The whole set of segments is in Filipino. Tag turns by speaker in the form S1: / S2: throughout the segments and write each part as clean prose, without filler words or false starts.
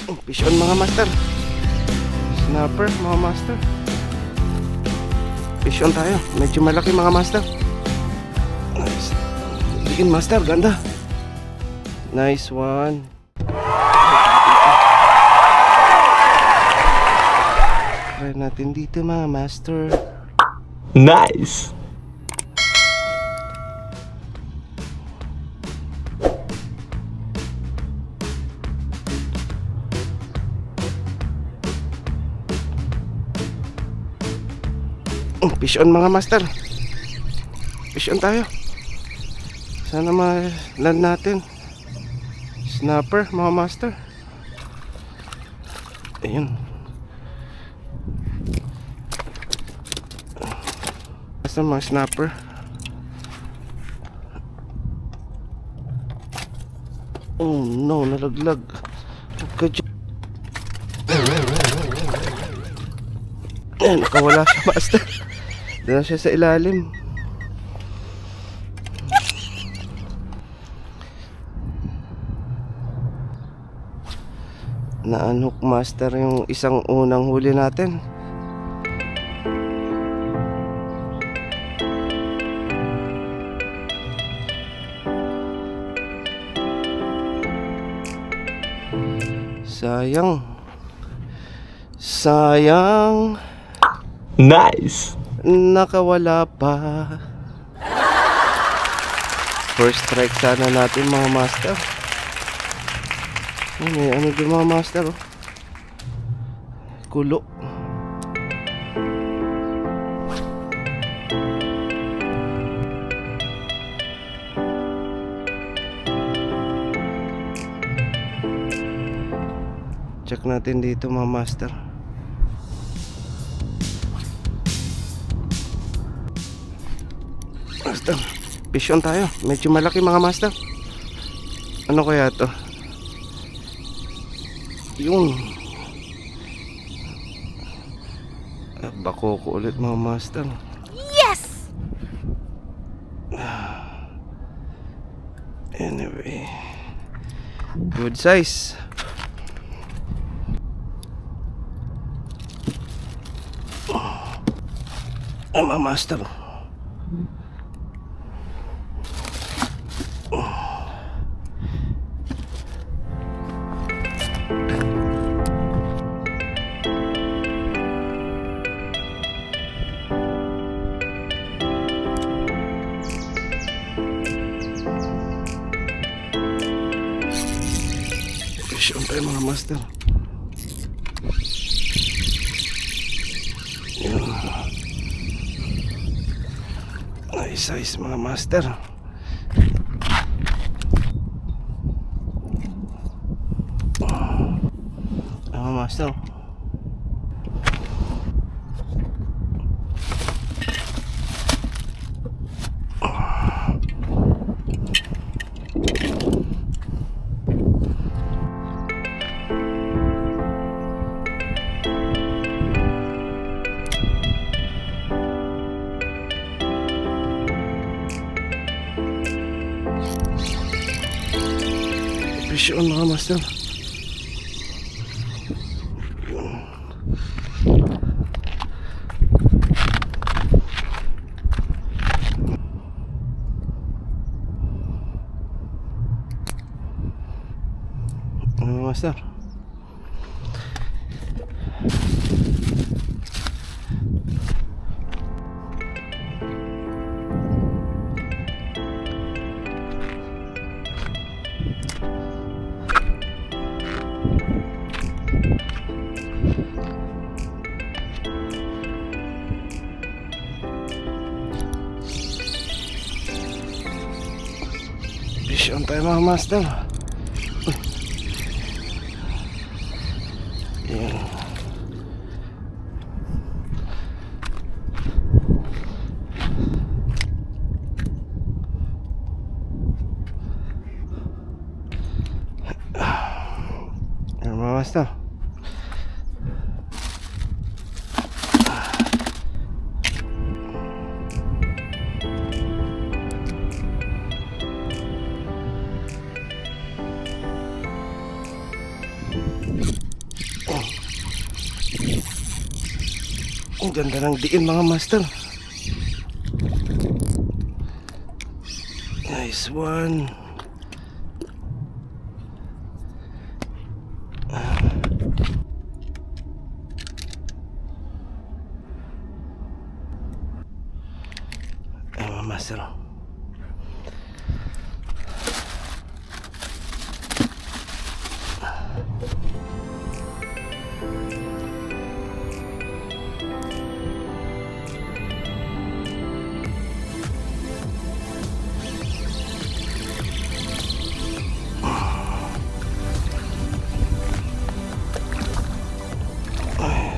S1: Fish on mga master. Snapper mga master. Fish on tayo. Medyo malaki mga master. Nice. Bikin master, ganda. Nice one. Try natin dito mga master.
S2: Nice.
S1: Fish on mga master. Fish on tayo. Sana ma-land natin. Snapper mga master. Ayun. Basta mga snapper. Oh no, nalaglag. Nakawala siya master. Doon na siya sa ilalim. Na-unhook master yung isang unang huli natin. Sayang. Sayang.
S2: Nice.
S1: Nakawala pa. First strike sana natin mga master. May ano din mga master, oh. Kulo. Check natin dito mga master. Master, fish on tayo. Medyo malaki mga master. Ano kaya to? Yung bako ko ulit mga master.
S3: Yes!
S1: Anyway, good size. Mga master. Fish on tayo mga master. Yun. Nice size mga master. Mga master. Fish on mga master. Mga master. Fish on tayo mga master. Yan. Yan mga master. Ang ganda ng diin mga master. Nice one. Ay mga master.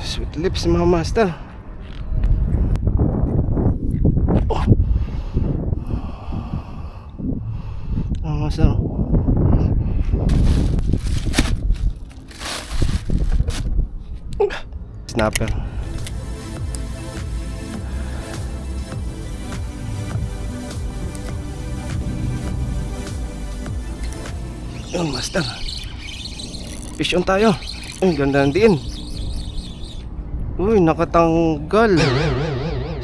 S1: Sweet lips mga master. Oh. Mga master. Snapper. Yun master. Fish on tayo. Ay ganda ng diin. Uy, nakatanggal.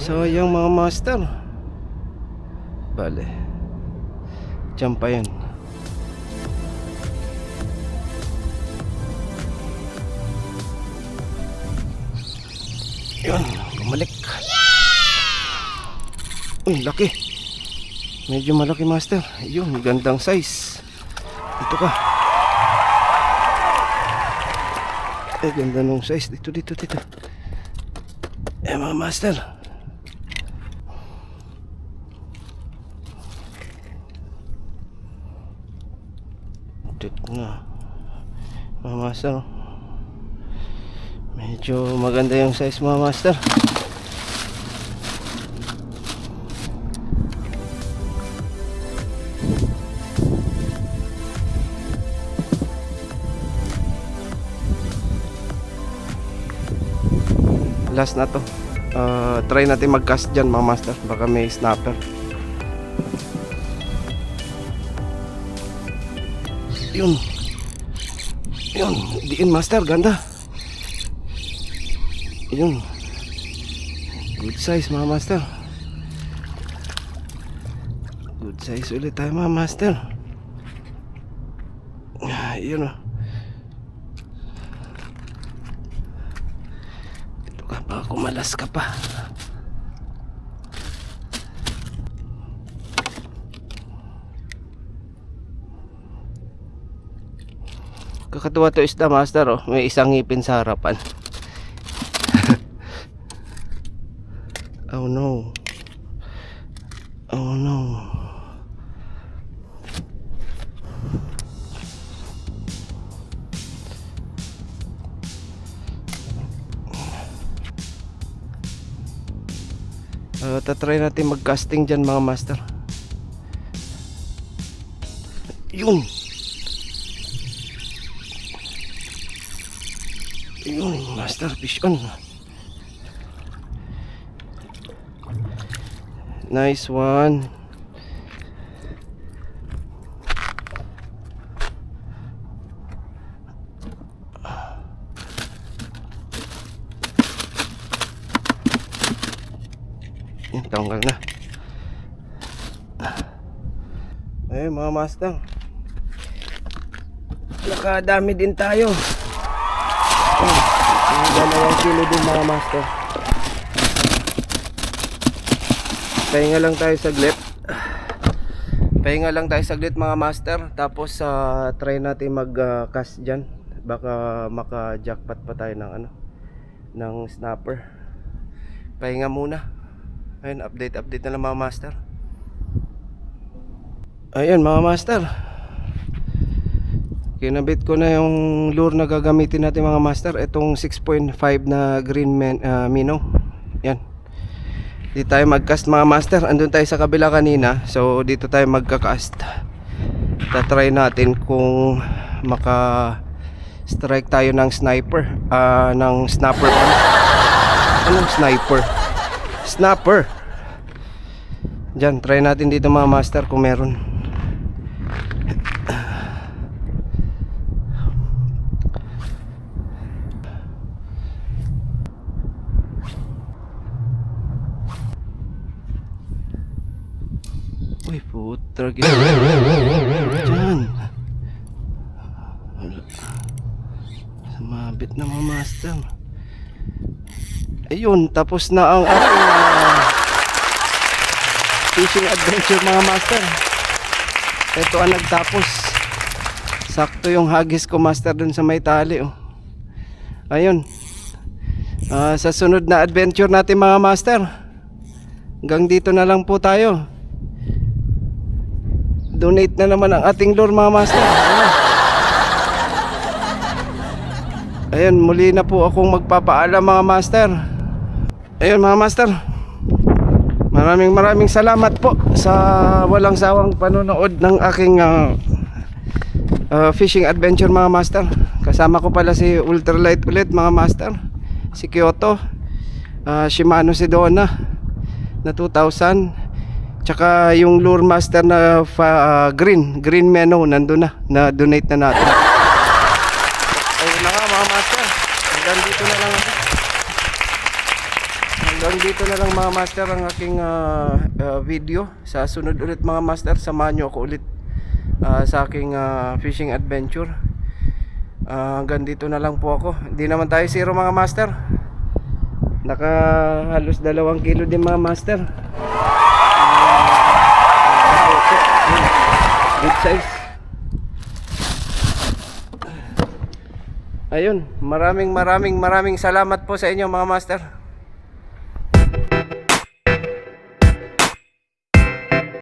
S1: Sayang mga master. Bale. Diyan pa yan. Yun, bumalik. Uy, laki. Medyo malaki master. Yun, gandang size. Dito ka. Ganda nung size. Dito. Mga master. Dito na. Mga master. Medyo maganda yung size mga master. Last na to. Try natin mag-cast dyan mga master. Baka may snapper. Yun. Diin master. Ganda. Yun. Good size mga master. Good size ulit tayo mga master. Yun o. Baka kumalas ka pa. Kakatuwa to isda master oh. May isang ngipin sa harapan. Oh no. Oh no. Tatry natin mag-casting dyan mga master. Yun master, fish on. Nice one. Yan, tanggal na. Ay mga master, nakadami din tayo. Dalawang kilo din mga master. Pahinga lang tayo saglit mga master. Tapos try natin mag-cast dyan. Baka maka-jackpot pa tayo ng ng snapper. Pahinga muna. Ayun, update na lang mga master. Ayun mga master, kinabit ko na yung lure na gagamitin natin mga master. Itong 6.5 na green minnow. Yan. Dito tayo mag-cast mga master. Andun tayo sa kabila kanina. So dito tayo magka-cast. Tatry natin kung maka-strike tayo ng sniper. Ng snapper. Anong sniper? Snapper. Diyan, try natin dito mga master kung meron. Uy, putra. Diyan. Wala. Sumabit na mga master. Ayun, tapos na ang ating fishing adventure mga master. Ito ang nagtapos. Sakto yung hagis ko master dun sa may tali oh. Ayun. Sa sunod na adventure natin mga master, hanggang dito na lang po tayo. Donate na naman ang ating lure mga master. Ayun, muli na po akong magpapaalam mga master. Ayun mga master, maraming salamat po sa walang sawang panonood ng aking fishing adventure mga master. Kasama ko pala si Ultralight ulit mga master, si Kyoto, Shimano Sedona na 2000, tsaka yung lure master na green Meno nandun na donate na natin. Ayun na nga mga master, hanggang dito na lang mga master ang aking video. Sa sunod ulit mga master, samahan nyo ako ulit sa aking fishing adventure. Hanggang dito na lang po ako. Hindi naman tayo zero mga master, naka halos 2 kilo din mga master. Good size. Ayun, maraming salamat po sa inyo mga master.